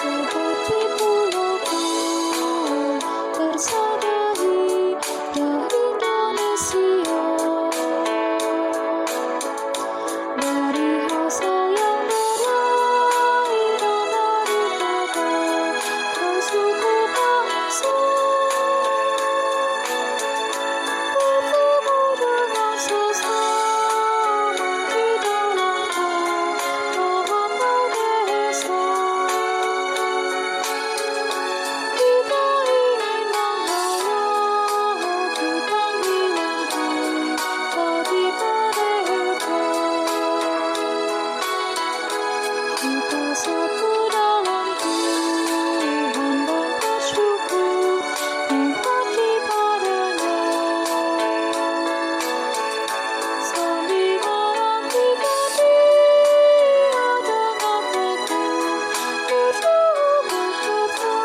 seperti pulau tersadari dari Indonesia, dari asal yang berair daripada kau suku bangsa, bertemu dengan sesama di dalam merantau desa. Kita ingin menghayati panggilan bagi mereka. Kita satu dalam Tuhan dan bersyukur mengabdi padanya, sambil menantikan Dia dengan teguh berdoa beserta.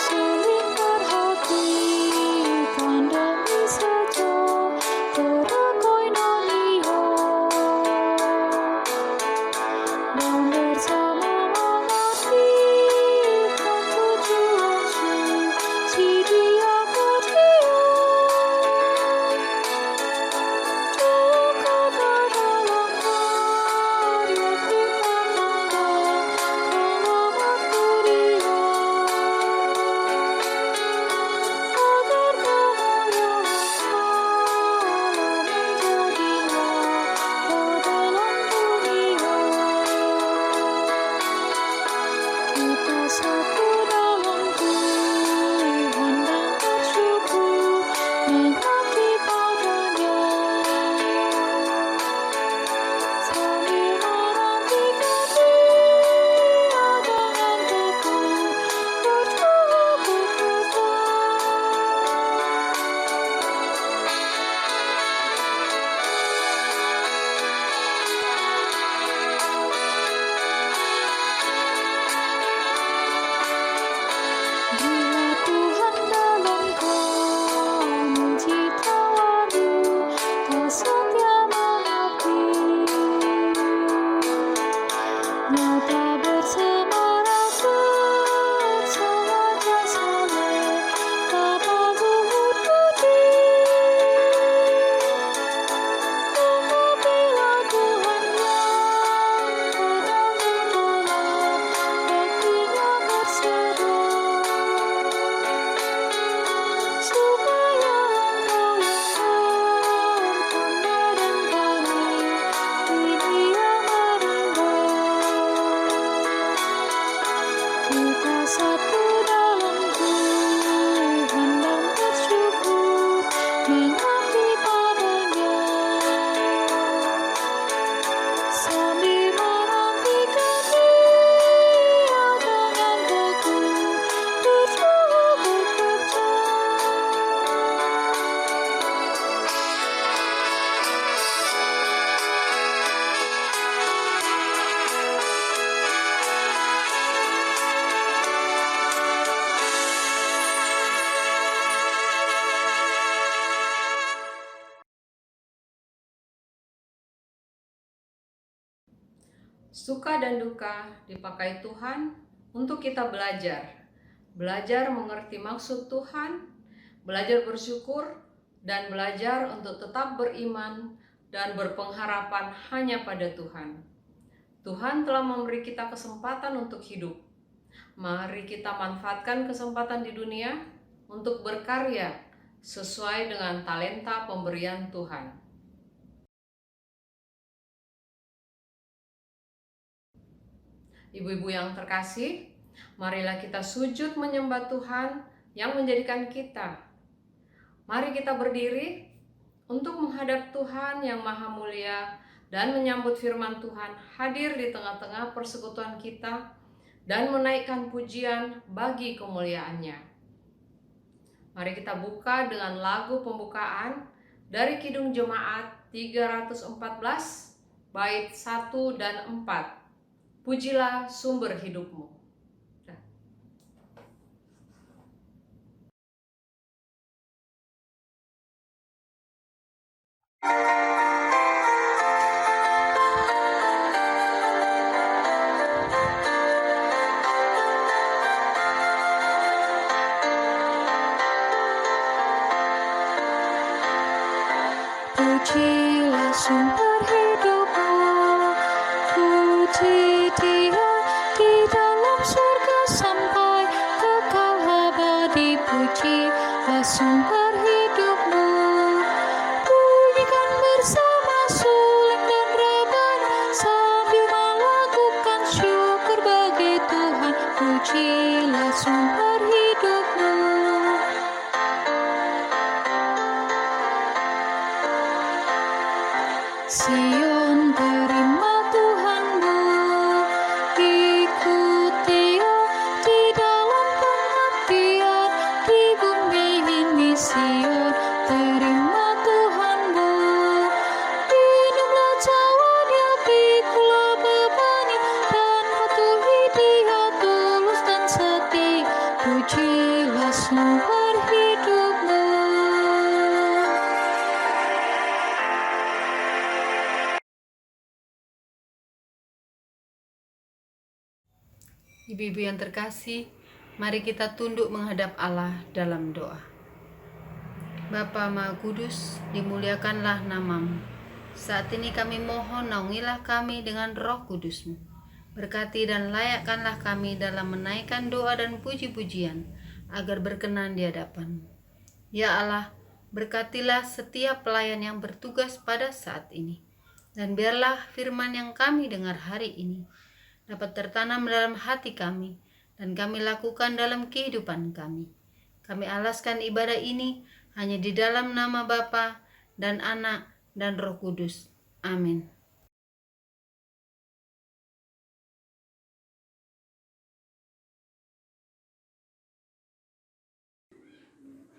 Saling perhatikan demi sejahtera koinonia, dan bersama mengartikan tujuan suci Dia berdiam. Dekat dalam karya Tuhan pengalaman kuliah, agar kemuliaan Allah menjadi nyata dalam dunia. Kita satu dalam Tuhan dan bersyukur mengabdi padanya, sambil menantikan Dia dengan teguh berdoa beserta. Bila Tuhan dalam kami ciptaannya tak setia mengabdi, nyata bersemangat bersama jasa mereka luhur budi. Mengabdilah Tuhan yang tenang dalam baktinya bersedia, supaya Engkau yang bertambah dan kami ini yang merendah. Kita satu dalam Tuhan dan bersyukur mengabdi padanya, sambil menantikan Dia dengan teguh berdoa bekerja. Suka dan duka dipakai Tuhan untuk kita belajar mengerti maksud Tuhan, belajar bersyukur, dan belajar untuk tetap beriman dan berpengharapan hanya pada Tuhan. Tuhan telah memberi kita kesempatan untuk hidup. Mari kita manfaatkan kesempatan di dunia untuk berkarya sesuai dengan talenta pemberian Tuhan. Ibu-ibu yang terkasih, marilah kita sujud menyembah Tuhan yang menjadikan kita. Mari kita berdiri untuk menghadap Tuhan yang Maha Mulia dan menyambut firman Tuhan hadir di tengah-tengah persekutuan kita dan menaikkan pujian bagi kemuliaan-Nya. Mari kita buka dengan lagu pembukaan dari Kidung Jemaat 314 bait 1 dan 4. Pujilah sumber hidupmu. Pujilah sumber hidupmu, puji Dia di dalam surga sampai kekal abadi. Pujilah sumber hidupmu, bunyikan bersama suling dan rebana sambil melakukan syukur bagi Tuhan. Pujilah sumber hidupmu. Sion, terima Tuhanmu, ikut Dia di dalam pengabdian di bumi ini. Sion, terima Tuhanmu, minumlah cawannya, pikulah bebannya, dan patuhi Dia tulus dan setia. Pujilah sumber hidupmu. Ibu-ibu yang terkasih, mari kita tunduk menghadap Allah dalam doa. Bapa Maha Kudus, dimuliakanlah nama-Mu. Saat ini kami mohon, naungilah kami dengan Roh Kudus-Mu. Berkati dan layakkanlah kami dalam menaikkan doa dan puji-pujian, agar berkenan di hadapan-Mu. Ya Allah, berkatilah setiap pelayan yang bertugas pada saat ini. Dan biarlah firman yang kami dengar hari ini dapat tertanam dalam hati kami dan kami lakukan dalam kehidupan kami. Kami alaskan ibadah ini hanya di dalam nama Bapa dan Anak dan Roh Kudus. Amin.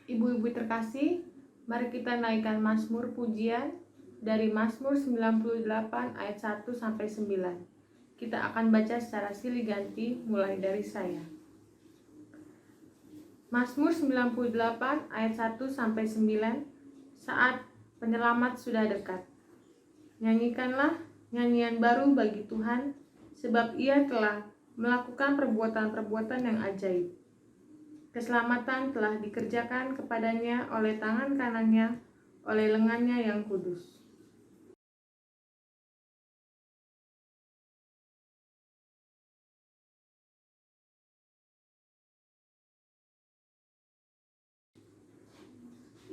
Ibu-ibu terkasih, mari kita naikkan Mazmur pujian dari Mazmur 98 ayat 1 sampai 9. Kita akan baca secara silih ganti mulai dari saya. Mazmur 98 ayat 1 sampai 9. Saat penyelamat sudah dekat. Nyanyikanlah nyanyian baru bagi Tuhan, sebab Ia telah melakukan perbuatan-perbuatan yang ajaib. Keselamatan telah dikerjakan kepadanya oleh tangan kanannya, oleh lengannya yang kudus.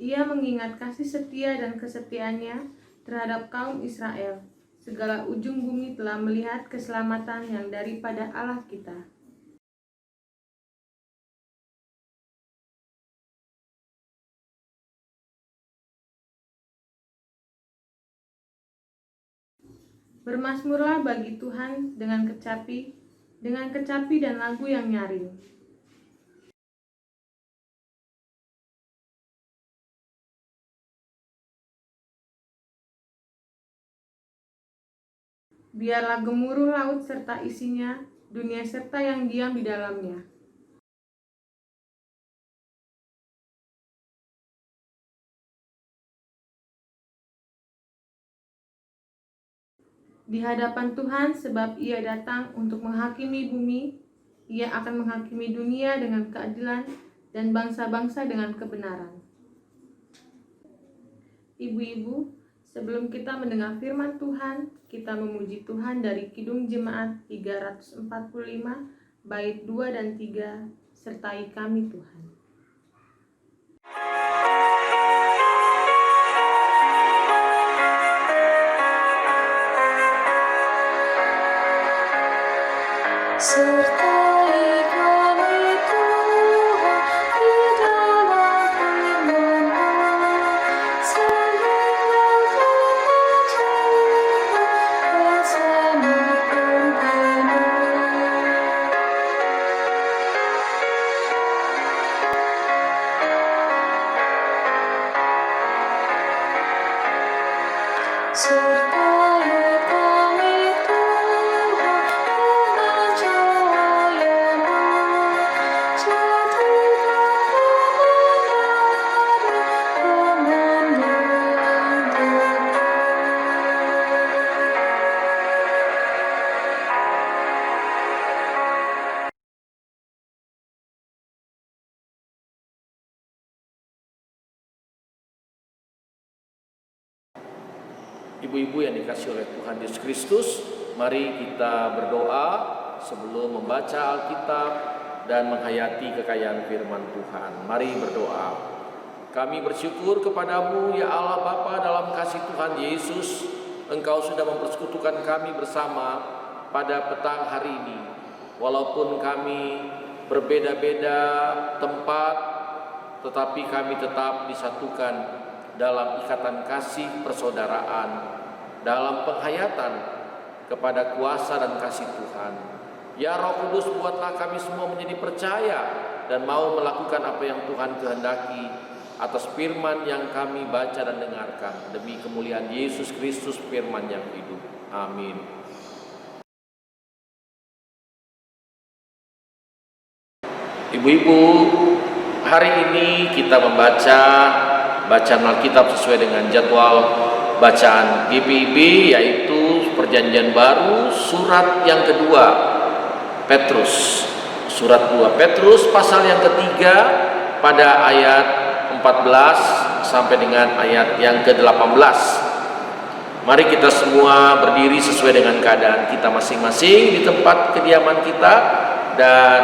Ia mengingat kasih setia dan kesetiaannya terhadap kaum Israel. Segala ujung bumi telah melihat keselamatan yang daripada Allah kita. Bermasmurlah bagi Tuhan dengan kecapi dan lagu yang nyaring. Biarlah gemuruh laut serta isinya, dunia serta yang diam di dalamnya. Di hadapan Tuhan, sebab Ia datang untuk menghakimi bumi, Ia akan menghakimi dunia dengan keadilan dan bangsa-bangsa dengan kebenaran. Ibu-ibu, sebelum kita mendengar firman Tuhan, kita memuji Tuhan dari Kidung Jemaat 345, bait 2 dan 3, sertai kami Tuhan. Sertai kami Tuhan di dalam firman-Mu, sehingga keajaiban kuasa-Mu pun penuh. Ibu-ibu yang dikasihi oleh Tuhan Yesus Kristus, mari kita berdoa sebelum membaca Alkitab dan menghayati kekayaan firman Tuhan. Mari berdoa. Kami bersyukur kepadamu ya Allah Bapa dalam kasih Tuhan Yesus. Engkau sudah mempersekutukan kami bersama pada petang hari ini. Walaupun kami berbeda-beda tempat, tetapi kami tetap disatukan dalam ikatan kasih persaudaraan, dalam penghayatan kepada kuasa dan kasih Tuhan. Ya Roh Kudus, buatlah kami semua menjadi percaya dan mau melakukan apa yang Tuhan kehendaki atas firman yang kami baca dan dengarkan, demi kemuliaan Yesus Kristus, firman yang hidup. Amin. Ibu-ibu, hari ini kita membaca bacaan Alkitab sesuai dengan jadwal bacaan GPIB, yaitu Perjanjian Baru surat yang kedua Petrus. Surat 2 Petrus pasal yang ketiga pada ayat 14 sampai dengan ayat yang ke-18. Mari kita semua berdiri sesuai dengan keadaan kita masing-masing di tempat kediaman kita, dan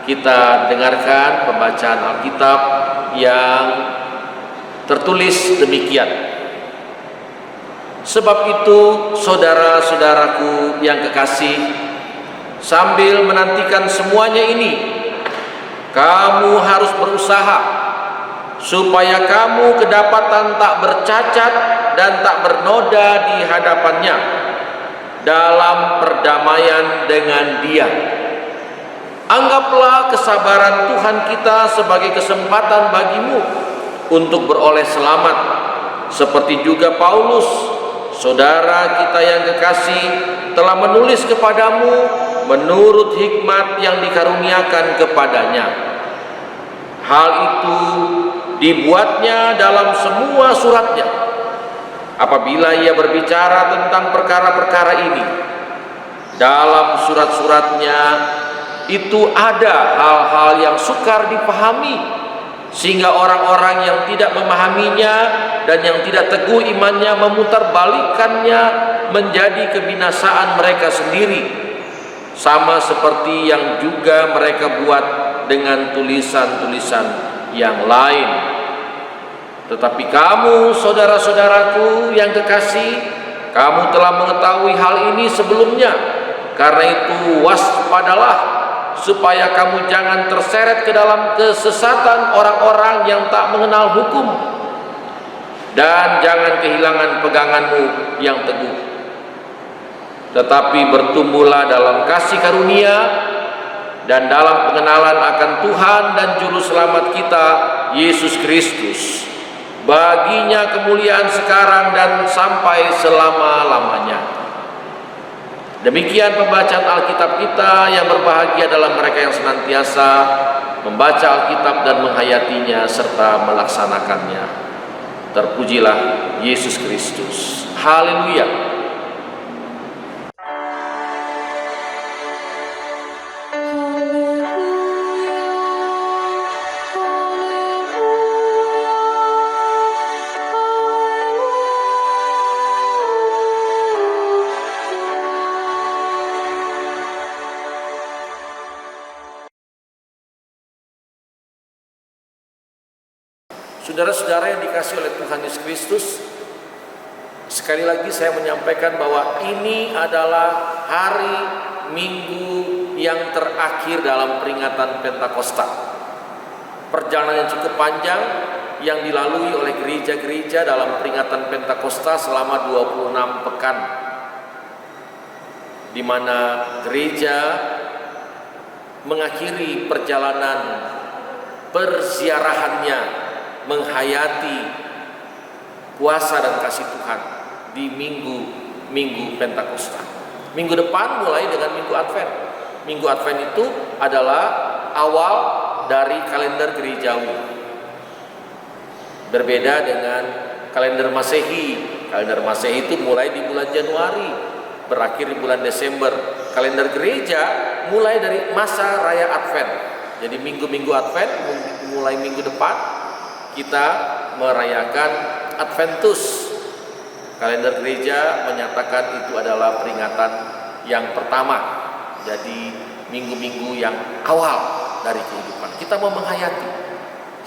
kita dengarkan pembacaan Alkitab yang tertulis demikian. Sebab itu, saudara-saudaraku yang kekasih, sambil menantikan semuanya ini, kamu harus berusaha supaya kamu kedapatan tak bercacat dan tak bernoda di hadapannya dalam perdamaian dengan Dia. Anggaplah kesabaran Tuhan kita sebagai kesempatan bagimu untuk beroleh selamat, seperti juga Paulus, saudara kita yang kekasih, telah menulis kepadamu menurut hikmat yang dikaruniakan kepadanya. Hal itu dibuatnya dalam semua suratnya. Apabila ia berbicara tentang perkara-perkara ini, dalam surat-suratnya itu ada hal-hal yang sukar dipahami, sehingga orang-orang yang tidak memahaminya dan yang tidak teguh imannya memutarbalikannya menjadi kebinasaan mereka sendiri, sama seperti yang juga mereka buat dengan tulisan-tulisan yang lain. Tetapi kamu, saudara-saudaraku yang kekasih, kamu telah mengetahui hal ini sebelumnya. Karena itu waspadalah, supaya kamu jangan terseret ke dalam kesesatan orang-orang yang tak mengenal hukum, dan jangan kehilangan peganganmu yang teguh, tetapi bertumbuhlah dalam kasih karunia dan dalam pengenalan akan Tuhan dan Juru Selamat kita, Yesus Kristus. Baginya kemuliaan sekarang dan sampai selama-lamanya. Demikian pembacaan Alkitab kita. Yang berbahagia adalah mereka yang senantiasa membaca Alkitab dan menghayatinya serta melaksanakannya. Terpujilah Yesus Kristus. Haleluya. Saudara-saudara yang dikasihi oleh Tuhan Yesus Kristus, sekali lagi saya menyampaikan bahwa ini adalah hari Minggu yang terakhir dalam peringatan Pentakosta. Perjalanan yang cukup panjang yang dilalui oleh gereja-gereja dalam peringatan Pentakosta selama 26 pekan, di mana gereja mengakhiri perjalanan perziarahannya menghayati kuasa dan kasih Tuhan di minggu Pentakosta. Minggu depan mulai dengan Minggu Advent. Minggu Advent itu adalah awal dari kalender gerejawi. Berbeda dengan kalender Masehi. Kalender Masehi itu mulai di bulan Januari, berakhir di bulan Desember. Kalender gereja mulai dari masa raya Advent. Jadi minggu-minggu Advent mulai minggu depan kita merayakan Adventus. Kalender gereja menyatakan itu adalah peringatan yang pertama. Jadi minggu-minggu yang awal dari kehidupan. Kita mau menghayati.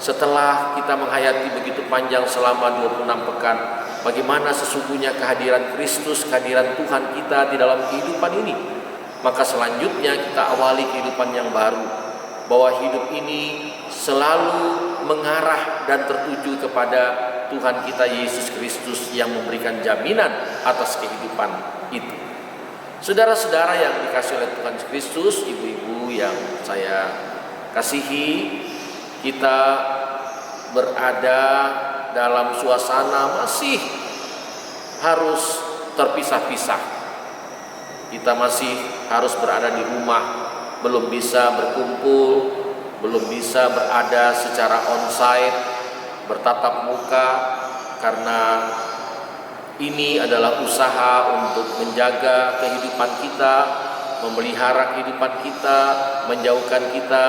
Setelah kita menghayati begitu panjang selama 26 pekan, bagaimana sesungguhnya kehadiran Kristus, kehadiran Tuhan kita di dalam kehidupan ini. Maka selanjutnya kita awali kehidupan yang baru, bahwa hidup ini selalu mengarah dan tertuju kepada Tuhan kita Yesus Kristus yang memberikan jaminan atas kehidupan itu. Saudara-saudara yang dikasihi oleh Tuhan Kristus, ibu-ibu yang saya kasihi, kita berada dalam suasana masih harus terpisah-pisah. Kita masih harus berada di rumah, belum bisa berkumpul, belum bisa berada secara onsite, bertatap muka, karena ini adalah usaha untuk menjaga kehidupan kita, memelihara kehidupan kita, menjauhkan kita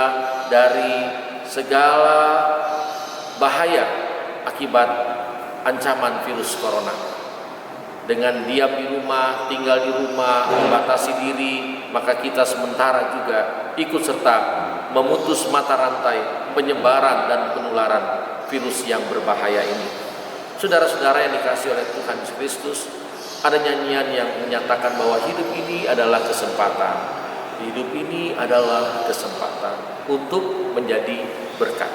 dari segala bahaya akibat ancaman virus corona. Dengan diam di rumah, tinggal di rumah, membatasi diri, maka kita sementara juga ikut serta memutus mata rantai penyebaran dan penularan virus yang berbahaya ini. Saudara-saudara yang dikasihi oleh Tuhan Yesus Kristus, ada nyanyian yang menyatakan bahwa hidup ini adalah kesempatan. Hidup ini adalah kesempatan untuk menjadi berkat.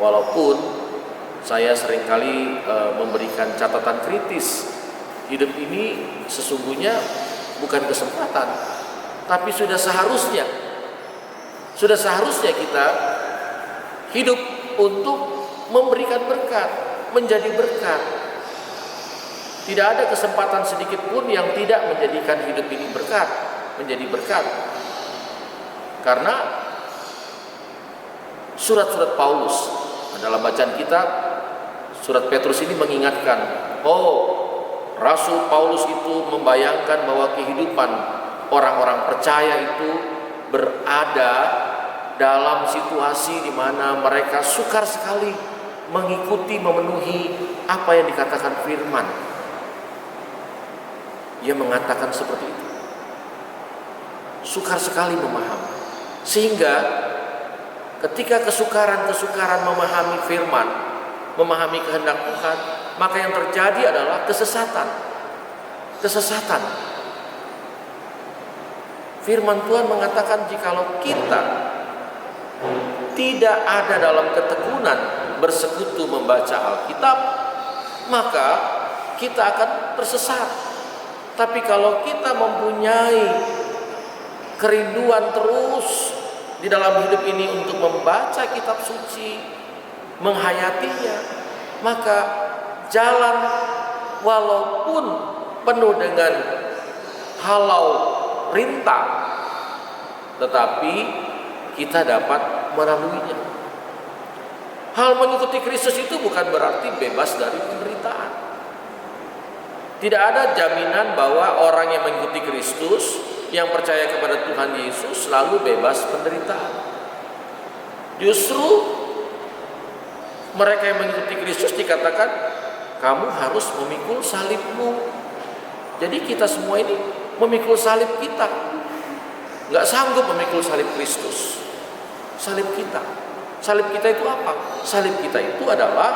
Walaupun saya seringkali memberikan catatan kritis, hidup ini sesungguhnya bukan kesempatan, tapi sudah seharusnya kita hidup untuk memberikan berkat, menjadi berkat. Tidak ada kesempatan sedikit pun yang tidak menjadikan hidup ini menjadi berkat. Karena surat-surat Paulus dalam bacaan kita, surat Petrus ini mengingatkan, Rasul Paulus itu membayangkan bahwa kehidupan orang-orang percaya itu berada dalam situasi di mana mereka sukar sekali mengikuti, memenuhi apa yang dikatakan firman. Ia mengatakan seperti itu. Sukar sekali memahami. Sehingga ketika kesukaran memahami firman, memahami kehendak Tuhan, maka yang terjadi adalah kesesatan. Firman Tuhan mengatakan jikalau kita tidak ada dalam ketekunan bersekutu membaca Alkitab, maka kita akan tersesat. Tapi kalau kita mempunyai kerinduan terus di dalam hidup ini untuk membaca kitab suci, menghayatinya, maka jalan walaupun penuh dengan halau rintang, tetapi kita dapat melaluinya. Hal mengikuti Kristus itu bukan berarti bebas dari penderitaan. Tidak ada jaminan bahwa orang yang mengikuti Kristus, yang percaya kepada Tuhan Yesus, selalu bebas penderitaan. Justru mereka yang mengikuti Kristus dikatakan, kamu harus memikul salibmu. Jadi kita semua ini memikul salib kita. Nggak sanggup memikul salib Kristus. Salib kita. Salib kita itu apa? Salib kita itu adalah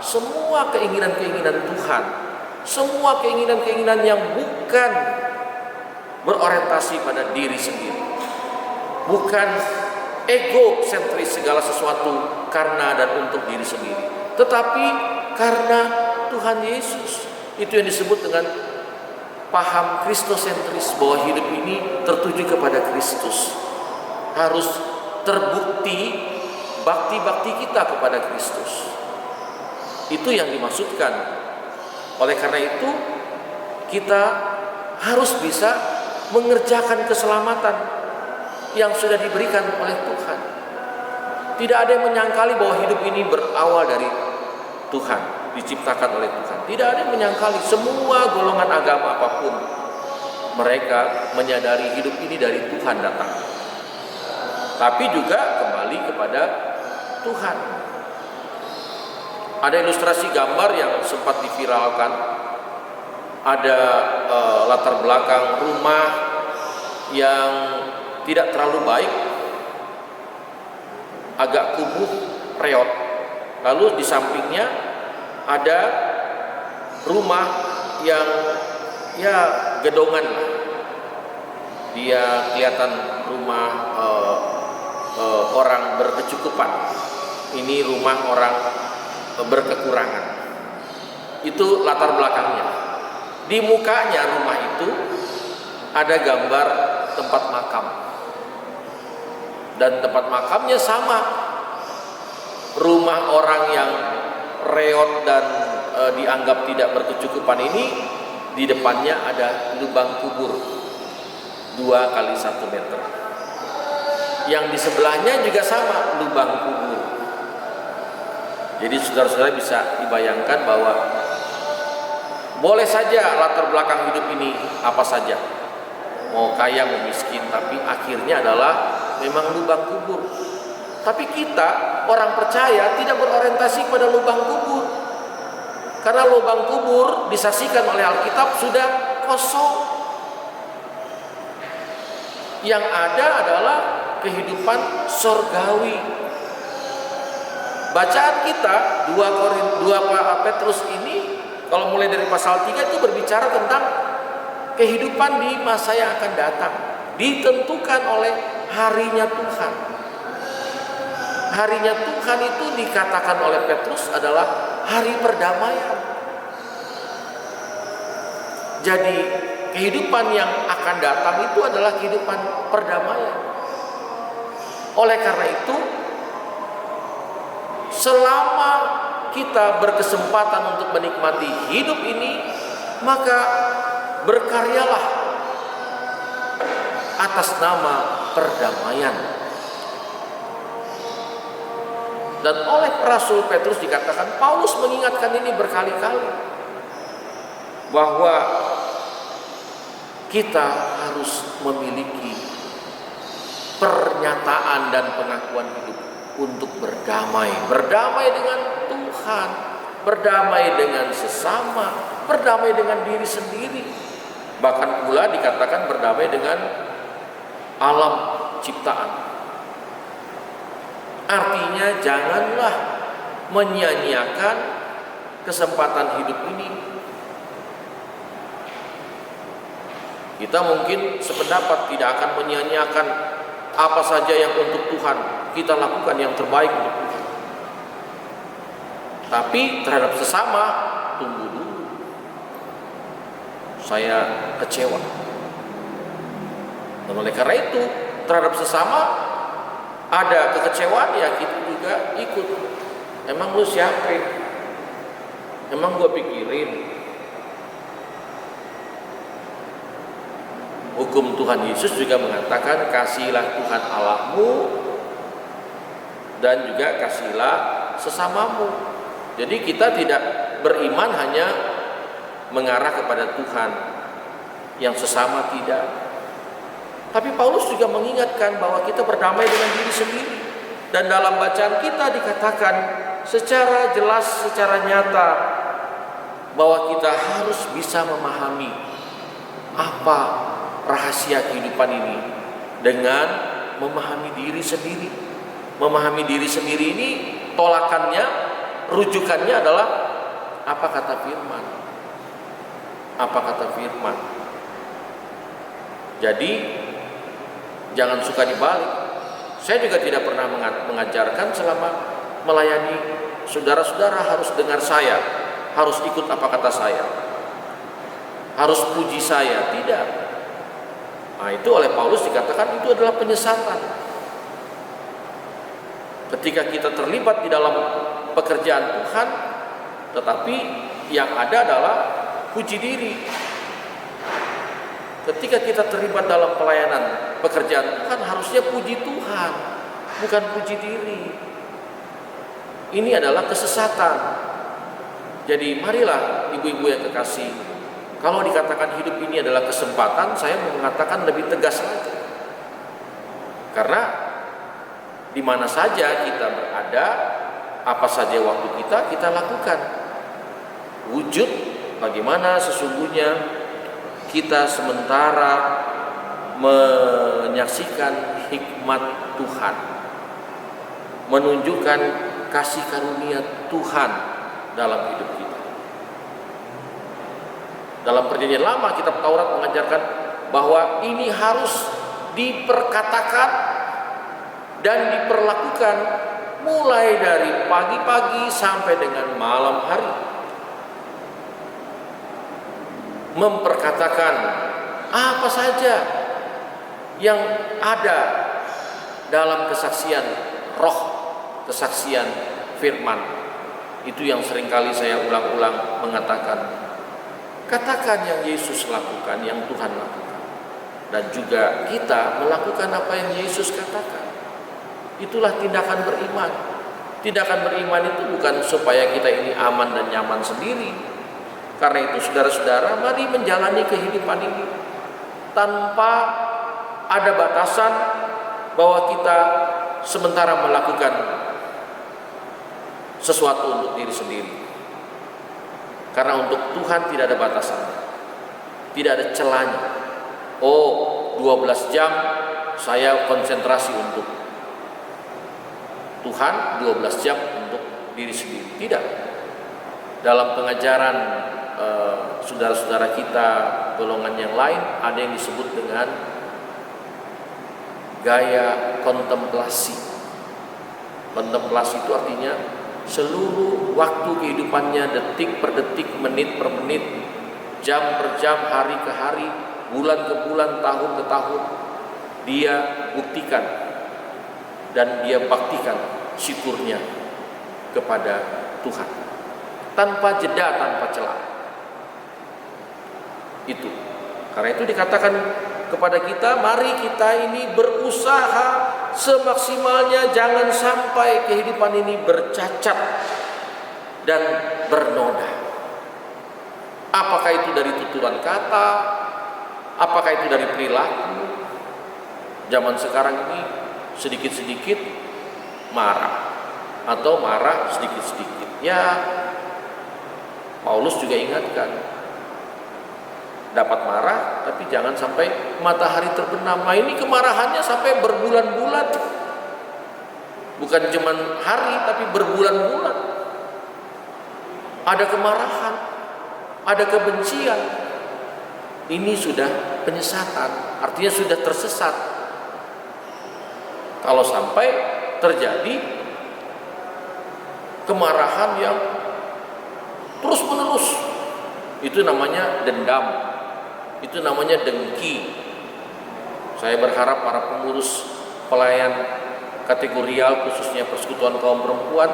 semua keinginan-keinginan Tuhan. Semua keinginan-keinginan yang bukan berorientasi pada diri sendiri. Bukan egosentris segala sesuatu karena dan untuk diri sendiri. Tetapi karena Tuhan Yesus. Itu yang disebut dengan paham kristosentris, bahwa hidup ini tertuju kepada Kristus. Harus terbukti bakti-bakti kita kepada Kristus. Itu yang dimaksudkan. Oleh karena itu kita harus bisa mengerjakan keselamatan yang sudah diberikan oleh Tuhan. Tidak ada yang menyangkali bahwa hidup ini berawal dari Tuhan, diciptakan oleh Tuhan. Tidak ada yang menyangkali. Semua golongan agama apapun, mereka menyadari hidup ini dari Tuhan datang. Tapi juga kembali kepada Tuhan. Ada ilustrasi gambar yang sempat diviralkan ada latar belakang rumah yang tidak terlalu baik, agak kumuh, reot. Lalu di sampingnya ada rumah yang ya gedongan lah. Dia kelihatan rumah orang berkecukupan. Ini rumah orang berkekurangan. Itu latar belakangnya. Di mukanya rumah itu ada gambar tempat makam. Dan tempat makamnya sama. Rumah orang yang reot dan dianggap tidak berkecukupan ini, di depannya ada lubang kubur 2 kali 1 meter. Yang di sebelahnya juga sama, lubang kubur. Jadi saudara-saudara bisa dibayangkan bahwa boleh saja latar belakang hidup ini apa saja, mau kaya mau miskin, tapi akhirnya adalah memang lubang kubur. Tapi kita orang percaya tidak berorientasi pada lubang kubur, karena lubang kubur disaksikan oleh Alkitab sudah kosong. Yang ada adalah kehidupan sorgawi. Bacaan kita 2 Petrus ini, kalau mulai dari pasal 3 itu berbicara tentang kehidupan di masa yang akan datang, ditentukan oleh harinya Tuhan. Harinya Tuhan itu dikatakan oleh Petrus adalah hari perdamaian. Jadi kehidupan yang akan datang itu adalah kehidupan perdamaian. Oleh karena itu, selama kita berkesempatan untuk menikmati hidup ini, maka berkaryalah atas nama perdamaian. Dan oleh Rasul Petrus dikatakan, Paulus mengingatkan ini berkali-kali, bahwa kita harus memiliki pernyataan dan pengakuan hidup untuk berdamai. Berdamai dengan Tuhan, berdamai dengan sesama, berdamai dengan diri sendiri. Bahkan pula dikatakan berdamai dengan alam ciptaan. Artinya janganlah menyia-nyiakan kesempatan hidup ini. Kita mungkin sependapat tidak akan menyia-nyiakan apa saja yang untuk Tuhan. Kita lakukan yang terbaik untuk Tuhan. Tapi terhadap sesama, tunggu dulu. Saya kecewa. Dan oleh karena itu, terhadap sesama ada kekecewaan, ya kita juga ikut. Emang lu siapa? Emang gua pikirin. Hukum Tuhan Yesus juga mengatakan, kasihilah Tuhan Allahmu dan juga kasihilah sesamamu. Jadi kita tidak beriman hanya mengarah kepada Tuhan, yang sesama tidak. Tapi Paulus juga mengingatkan bahwa kita berdamai dengan diri sendiri. Dan dalam bacaan kita dikatakan secara jelas, secara nyata, bahwa kita harus bisa memahami apa rahasia kehidupan ini dengan memahami diri sendiri. Memahami diri sendiri ini tolakannya, rujukannya adalah apa kata firman. Apa kata firman. Jadi jangan suka dibalik. Saya juga tidak pernah mengajarkan selama melayani saudara-saudara harus dengar saya, harus ikut apa kata saya, harus puji saya. Tidak. Nah, itu oleh Paulus dikatakan itu adalah penyesatan. Ketika kita terlibat di dalam pekerjaan Tuhan, tetapi yang ada adalah puji diri. Ketika kita terlibat dalam pelayanan pekerjaan Tuhan, harusnya puji Tuhan, bukan puji diri. Ini adalah kesesatan. Jadi marilah ibu-ibu yang kekasih, kalau dikatakan hidup ini adalah kesempatan, saya mau mengatakan lebih tegas lagi. Karena di mana saja kita berada, apa saja waktu kita lakukan. Wujud bagaimana sesungguhnya kita sementara menyaksikan hikmat Tuhan, menunjukkan kasih karunia Tuhan dalam hidup kita. Dalam Perjanjian Lama, kitab Taurat mengajarkan bahwa ini harus diperkatakan dan diperlakukan mulai dari pagi-pagi sampai dengan malam hari. Memperkatakan apa saja yang ada dalam kesaksian roh, kesaksian firman. Itu yang seringkali saya ulang-ulang mengatakan, katakan yang Yesus lakukan, yang Tuhan lakukan, dan juga kita melakukan apa yang Yesus katakan. Itulah tindakan beriman. Tindakan beriman itu bukan supaya kita ini aman dan nyaman sendiri. Karena itu saudara-saudara, mari menjalani kehidupan ini tanpa ada batasan bahwa kita sementara melakukan sesuatu untuk diri sendiri. Karena untuk Tuhan tidak ada batasan, tidak ada celahnya. Oh, 12 jam saya konsentrasi untuk Tuhan, 12 jam untuk diri sendiri. Tidak. Dalam pengajaran saudara-saudara kita golongan yang lain, ada yang disebut dengan gaya kontemplasi. Kontemplasi itu artinya seluruh waktu kehidupannya, detik per detik, menit per menit, jam per jam, hari ke hari, bulan ke bulan, tahun ke tahun, dia buktikan dan dia baktikan syukurnya kepada Tuhan tanpa jeda, tanpa celah. Itu karena itu dikatakan kepada kita, mari kita ini berusaha semaksimalnya, jangan sampai kehidupan ini bercacat dan bernoda. Apakah itu dari tuturan kata, apakah itu dari perilaku. Zaman sekarang ini sedikit-sedikit marah, atau marah sedikit-sedikit. Ya, Paulus juga ingatkan, dapat marah, tapi jangan sampai matahari terbenam. Nah, ini kemarahannya sampai berbulan-bulan, bukan cuma hari, tapi berbulan-bulan. Ada kemarahan, ada kebencian. Ini sudah penyesatan, artinya sudah tersesat. Kalau sampai terjadi kemarahan yang terus-menerus, itu namanya dendam. Itu namanya dengki. Saya berharap para pengurus pelayan kategorial, khususnya persekutuan kaum perempuan,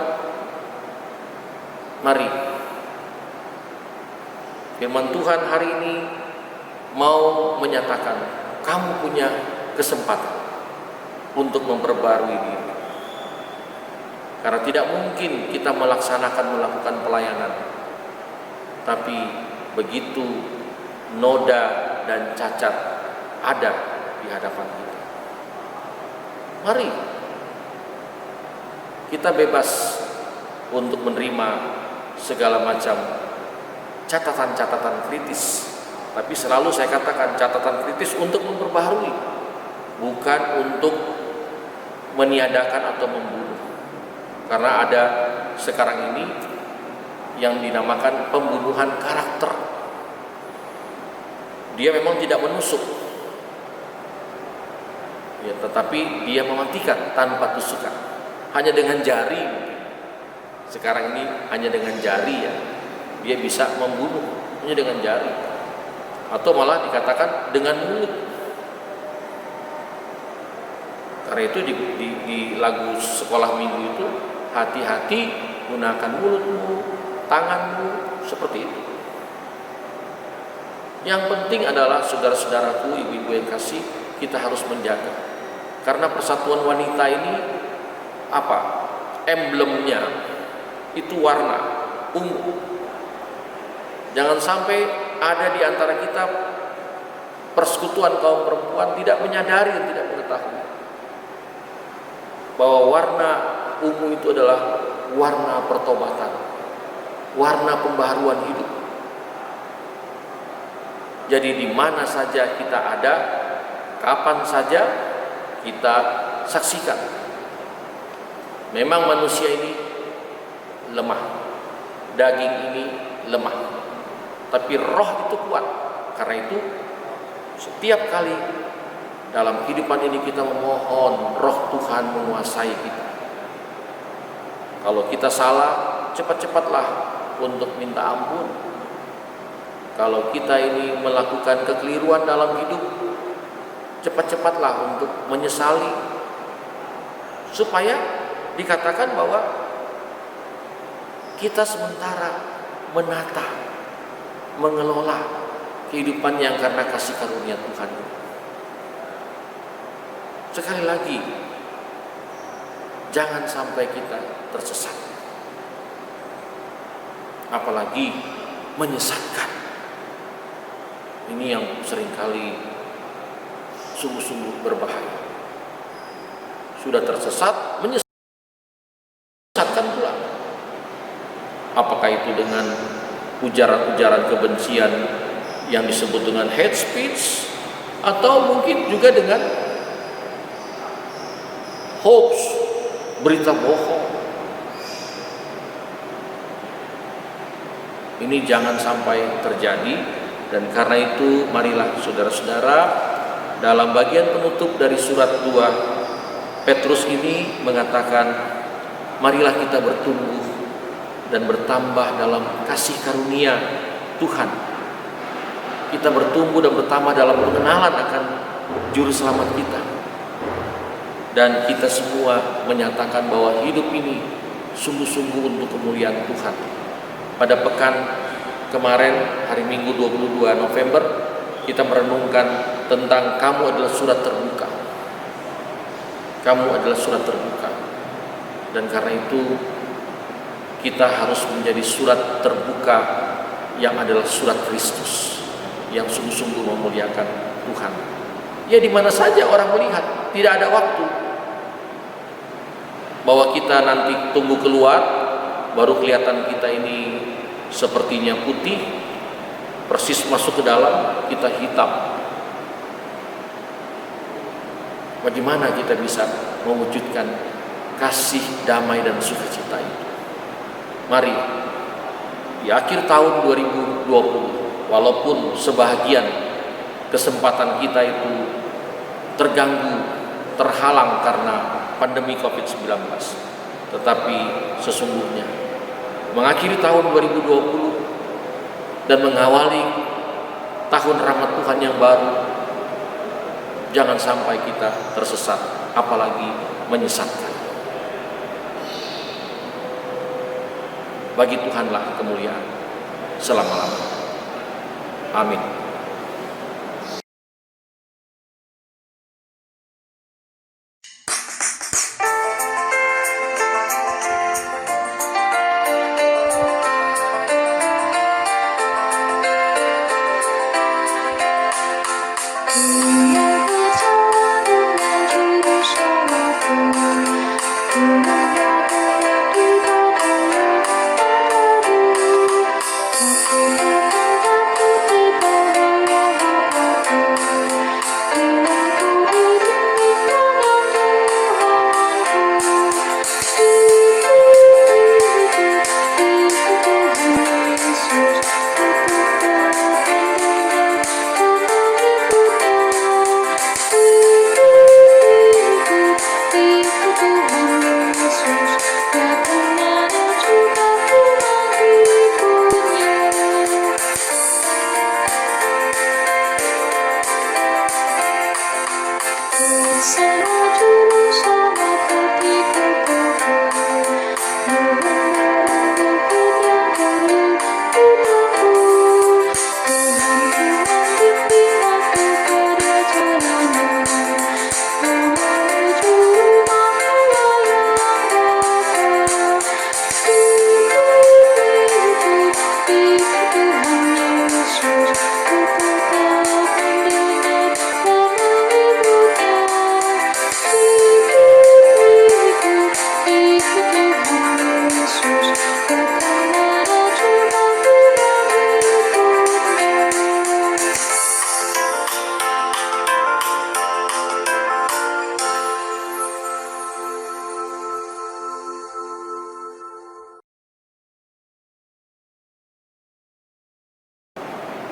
mari firman Tuhan hari ini mau menyatakan kamu punya kesempatan untuk memperbarui diri. Karena tidak mungkin kita melakukan pelayanan tapi begitu noda dan cacat ada di hadapan kita. Mari kita bebas untuk menerima segala macam catatan-catatan kritis. Tapi selalu saya katakan catatan kritis untuk memperbaharui, bukan untuk meniadakan atau membunuh. Karena ada sekarang ini yang dinamakan pembunuhan karakter. Dia memang tidak menusuk, ya, tetapi dia mematikan tanpa tusukan, hanya dengan jari. Sekarang ini hanya dengan jari, ya, dia bisa membunuh hanya dengan jari, atau malah dikatakan dengan mulut. Karena itu di lagu sekolah minggu itu, hati-hati gunakan mulutmu, tanganmu, seperti itu. Yang penting adalah saudara-saudaraku, ibu-ibu yang kasih, kita harus menjaga. Karena persatuan wanita ini apa? Emblemnya itu warna ungu. Jangan sampai ada di antara kita persekutuan kaum perempuan tidak menyadari dan tidak mengetahui bahwa warna ungu itu adalah warna pertobatan, warna pembaharuan hidup. Jadi di mana saja kita ada, kapan saja kita saksikan. Memang manusia ini lemah, daging ini lemah, tapi roh itu kuat. Karena itu setiap kali dalam kehidupan ini kita memohon roh Tuhan menguasai kita. Kalau kita salah, cepat-cepatlah untuk minta ampun. Kalau kita ini melakukan kekeliruan dalam hidup, cepat-cepatlah untuk menyesali, supaya dikatakan bahwa kita sementara menata, mengelola kehidupan yang karena kasih karunia Tuhan. Sekali lagi, jangan sampai kita tersesat, apalagi menyesatkan. Ini yang seringkali sungguh-sungguh berbahaya. Sudah tersesat, menyesatkan pula. Apakah itu dengan ujaran-ujaran kebencian yang disebut dengan hate speech, atau mungkin juga dengan hoax, berita bohong. Ini jangan sampai terjadi. Dan karena itu marilah saudara-saudara, dalam bagian penutup dari surat 2 Petrus ini mengatakan, marilah kita bertumbuh dan bertambah dalam kasih karunia Tuhan. Kita bertumbuh dan bertambah dalam pengenalan akan juru selamat kita. Dan kita semua menyatakan bahwa hidup ini sungguh-sungguh untuk kemuliaan Tuhan. Pada pekan kemarin, hari Minggu 22 November, kita merenungkan tentang kamu adalah surat terbuka. Kamu adalah surat terbuka. Dan karena itu kita harus menjadi surat terbuka yang adalah surat Kristus, yang sungguh-sungguh memuliakan Tuhan. Ya, di mana saja orang melihat, tidak ada waktu bahwa kita nanti tunggu keluar baru kelihatan kita ini sepertinya putih, persis masuk ke dalam kita hitam. Bagaimana kita bisa mewujudkan kasih, damai dan sukacita itu? Mari di akhir tahun 2020, walaupun sebahagian kesempatan kita itu terganggu, terhalang karena pandemi COVID-19, tetapi sesungguhnya mengakhiri tahun 2020 dan mengawali tahun rahmat Tuhan yang baru, jangan sampai kita tersesat, apalagi menyesatkan. Bagi Tuhanlah kemuliaan selama-lamanya. Amin. Aku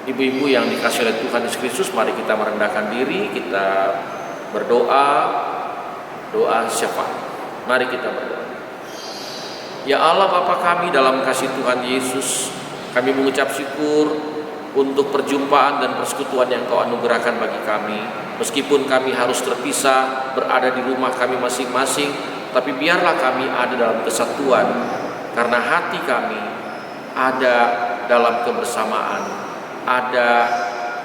Ibu-ibu yang dikasih oleh Tuhan Yesus Kristus, mari kita merendahkan diri, kita berdoa, doa syafaat. Mari kita berdoa. Ya Allah Bapa kami dalam kasih Tuhan Yesus, kami mengucap syukur untuk perjumpaan dan persekutuan yang Kau anugerahkan bagi kami. Meskipun kami harus terpisah, berada di rumah kami masing-masing, tapi biarlah kami ada dalam kesatuan, karena hati kami ada dalam kebersamaan, ada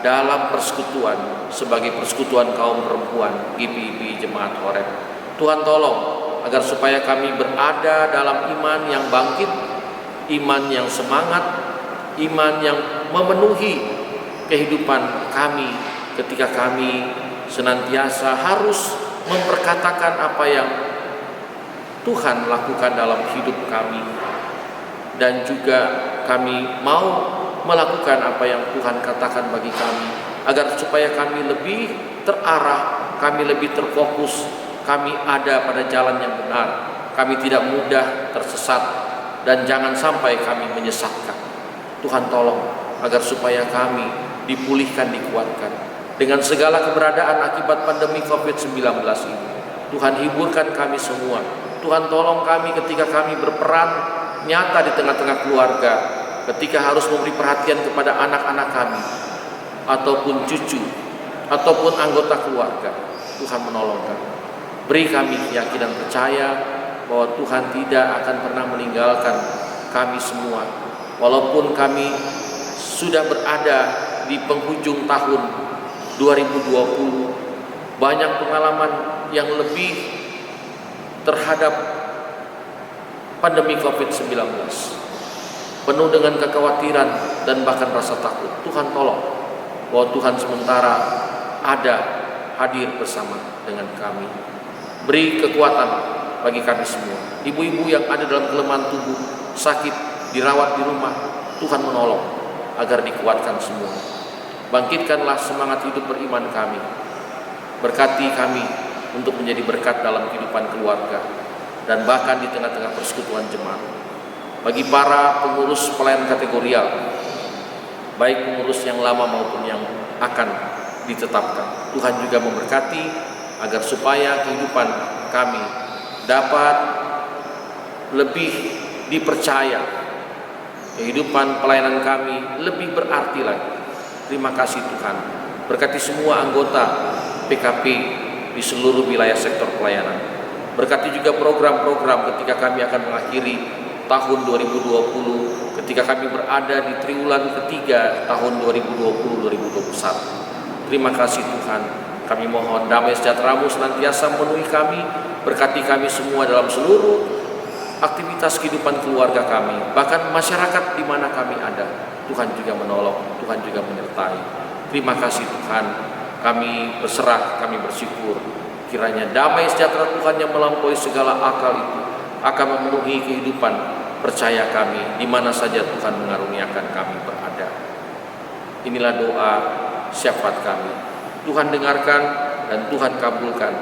dalam persekutuan sebagai persekutuan kaum perempuan GPIB Jemaat Horeb. Tuhan tolong agar supaya kami berada dalam iman yang bangkit, iman yang semangat, iman yang memenuhi kehidupan kami ketika kami senantiasa harus memperkatakan apa yang Tuhan lakukan dalam hidup kami, dan juga kami mau melakukan apa yang Tuhan katakan bagi kami, agar supaya kami lebih terarah, kami lebih terfokus, kami ada pada jalan yang benar, kami tidak mudah tersesat, dan jangan sampai kami menyesatkan. Tuhan tolong agar supaya kami dipulihkan, dikuatkan dengan segala keberadaan akibat pandemi COVID-19 ini. Tuhan hiburkan kami semua. Tuhan tolong kami ketika kami berperan nyata di tengah-tengah keluarga, ketika harus memberi perhatian kepada anak-anak kami, ataupun cucu, ataupun anggota keluarga. Tuhan menolong kami. Beri kami keyakinan percaya bahwa Tuhan tidak akan pernah meninggalkan kami semua. Walaupun kami sudah berada di penghujung tahun 2020, banyak pengalaman yang lebih terhadap pandemi COVID-19, penuh dengan kekhawatiran dan bahkan rasa takut. Tuhan tolong bahwa Tuhan sementara ada, hadir bersama dengan kami. Beri kekuatan bagi kami semua. Ibu-ibu yang ada dalam kelemahan tubuh, sakit, dirawat di rumah, Tuhan menolong agar dikuatkan semua. Bangkitkanlah semangat hidup beriman kami. Berkati kami untuk menjadi berkat dalam kehidupan keluarga dan bahkan di tengah-tengah persekutuan jemaat. Bagi para pengurus pelayan kategorial, baik pengurus yang lama maupun yang akan ditetapkan, Tuhan juga memberkati agar supaya kehidupan kami dapat lebih dipercaya, kehidupan pelayanan kami lebih berarti lagi. Terima kasih Tuhan. Berkati semua anggota PKP di seluruh wilayah sektor pelayanan. Berkati juga program-program ketika kami akan mengakhiri tahun 2020, ketika kami berada di triwulan ketiga tahun 2020-2021. Terima kasih Tuhan. Kami mohon damai sejahtera-Mu senantiasa memenuhi kami. Berkati kami semua dalam seluruh aktivitas kehidupan keluarga kami, bahkan masyarakat di mana kami ada. Tuhan juga menolong, Tuhan juga menyertai. Terima kasih Tuhan. Kami berserah, kami bersyukur. Kiranya damai sejahtera Tuhan yang melampaui segala akal itu akan memenuhi kehidupan percaya kami di mana saja Tuhan mengaruniakan kami berada. Inilah doa syafaat kami. Tuhan dengarkan dan Tuhan kabulkan.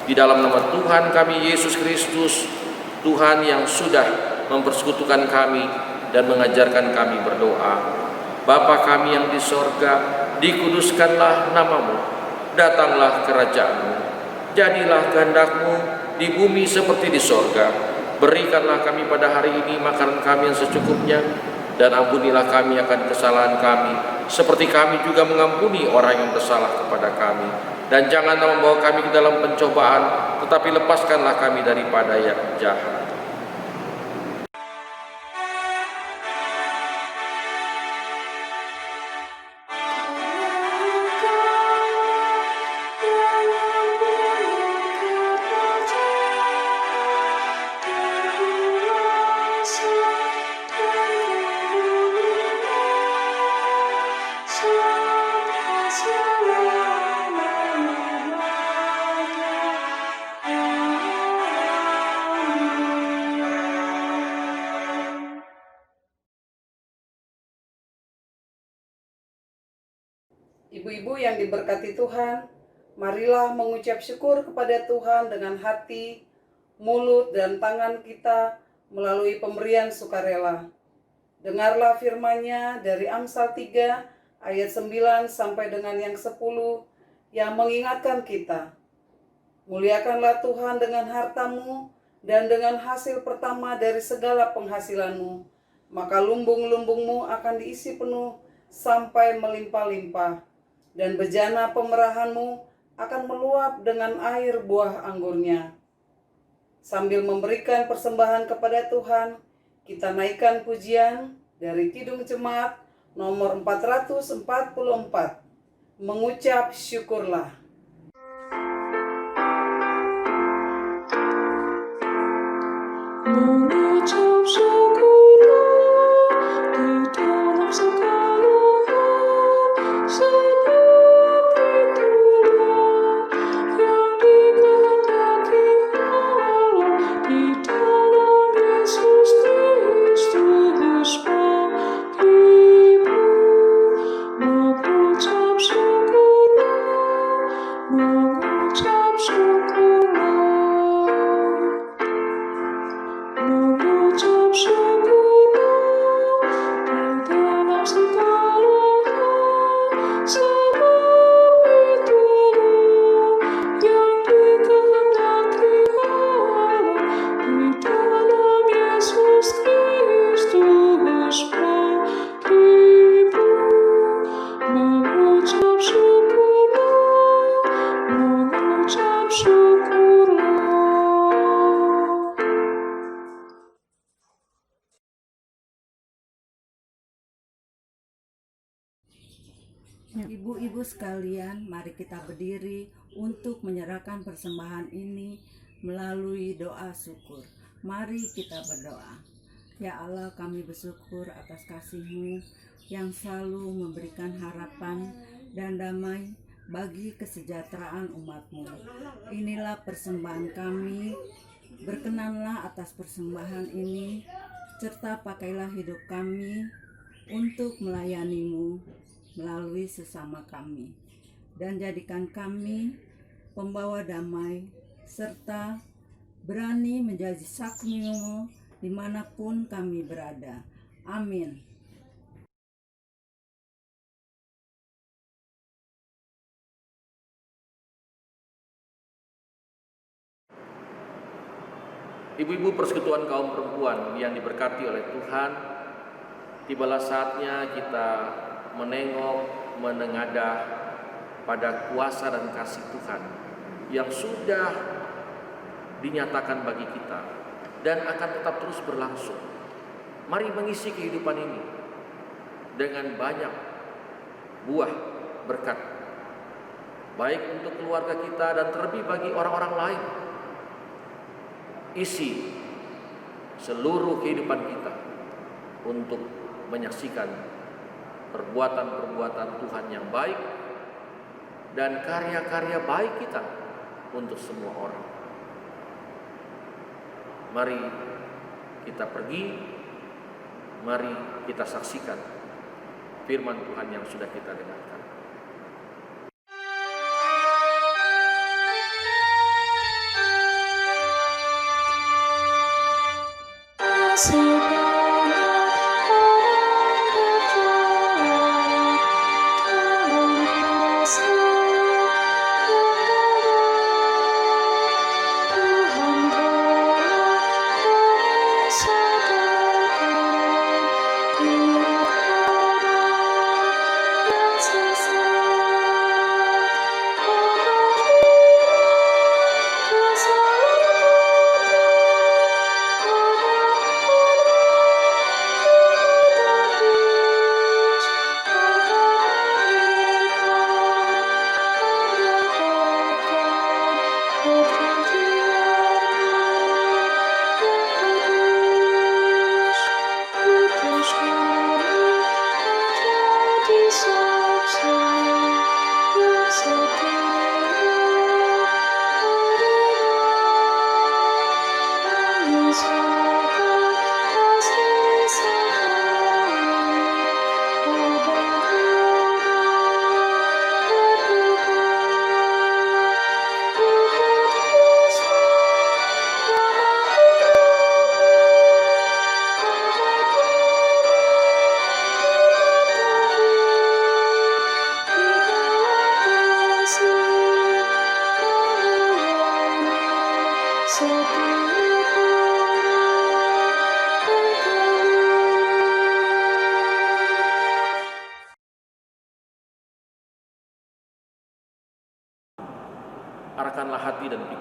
Di dalam nama Tuhan kami Yesus Kristus, Tuhan yang sudah mempersekutukan kami dan mengajarkan kami berdoa. Bapa kami yang di sorga, dikuduskanlah namamu, datanglah kerajaan-Mu, jadilah kehendak-Mu di bumi seperti di sorga. Berikanlah kami pada hari ini makanan kami yang secukupnya, dan ampunilah kami akan kesalahan kami, seperti kami juga mengampuni orang yang bersalah kepada kami. Dan janganlah membawa kami ke dalam pencobaan, tetapi lepaskanlah kami daripada yang jahat. Ibu-ibu yang diberkati Tuhan, marilah mengucap syukur kepada Tuhan dengan hati, mulut, dan tangan kita melalui pemberian sukarela. Dengarlah firman-Nya dari Amsal 3 ayat 9 sampai dengan yang 10 yang mengingatkan kita, muliakanlah Tuhan dengan hartamu dan dengan hasil pertama dari segala penghasilanmu, maka lumbung-lumbungmu akan diisi penuh sampai melimpah-limpah, dan bejana pemerahanmu akan meluap dengan air buah anggurnya. Sambil memberikan persembahan kepada Tuhan, kita naikkan pujian dari Kidung Jemaat nomor 444, mengucap syukurlah. Mengucap syukurlah di dalam segala hal, sebab itulah yang dikehendaki Allah di dalam Yesus Kristus bagimu. Mengucap syukurlah, mengucap syukurlah. Mengucap syukurlah di dalam segala hal, sebab itulah yang dikehendaki Allah di dalam Yesus Kristus bagimu. Mengucap syukurlah, mengucap syukurlah. Ibu-ibu sekalian, mari kita berdiri untuk menyerahkan persembahan ini melalui doa syukur. Mari kita berdoa. Ya Allah, kami bersyukur atas kasih-Mu yang selalu memberikan harapan dan damai bagi kesejahteraan umat-Mu. Inilah persembahan kami, berkenanlah atas persembahan ini, serta pakailah hidup kami untuk melayani-Mu melalui sesama kami, dan jadikan kami pembawa damai serta berani menjadi saksi-Mu dimanapun kami berada. Amin. Ibu-ibu persekutuan kaum perempuan yang diberkati oleh Tuhan, tibalah saatnya kita menengok, menengadah pada kuasa dan kasih Tuhan yang sudah dinyatakan bagi kita dan akan tetap terus berlangsung. Mari mengisi kehidupan ini dengan banyak buah berkat, baik untuk keluarga kita dan terlebih bagi orang-orang lain. Isi seluruh kehidupan kita untuk menyaksikan perbuatan-perbuatan Tuhan yang baik dan karya-karya baik kita untuk semua orang. Mari kita pergi, mari kita saksikan firman Tuhan yang sudah kita dengarkan.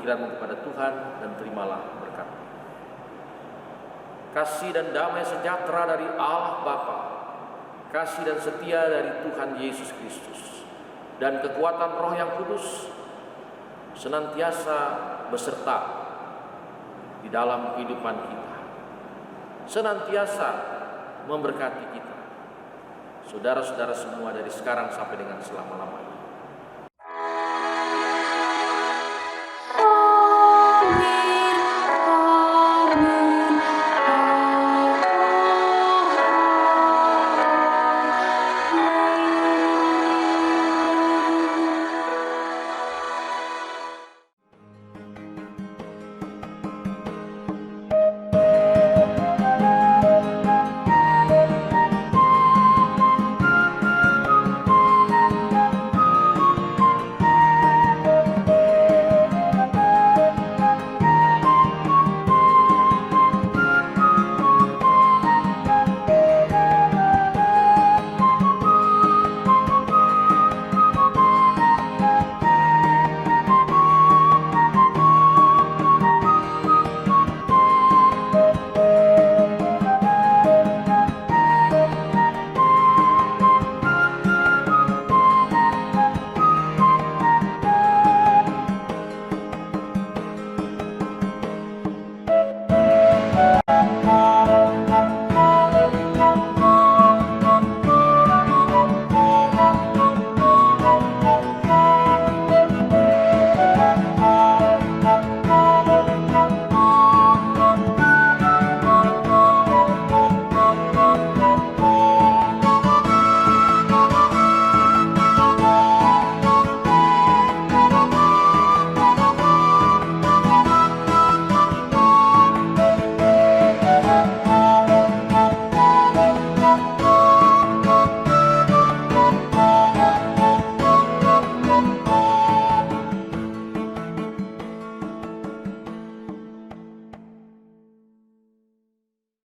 pikiranmu kepada Tuhan dan terimalah berkat. Kasih dan damai sejahtera dari Allah Bapa, kasih dan setia dari Tuhan Yesus Kristus, dan kekuatan Roh yang Kudus senantiasa beserta di dalam kehidupan kita, senantiasa memberkati kita, saudara-saudara semua, dari sekarang sampai dengan selama-lamanya.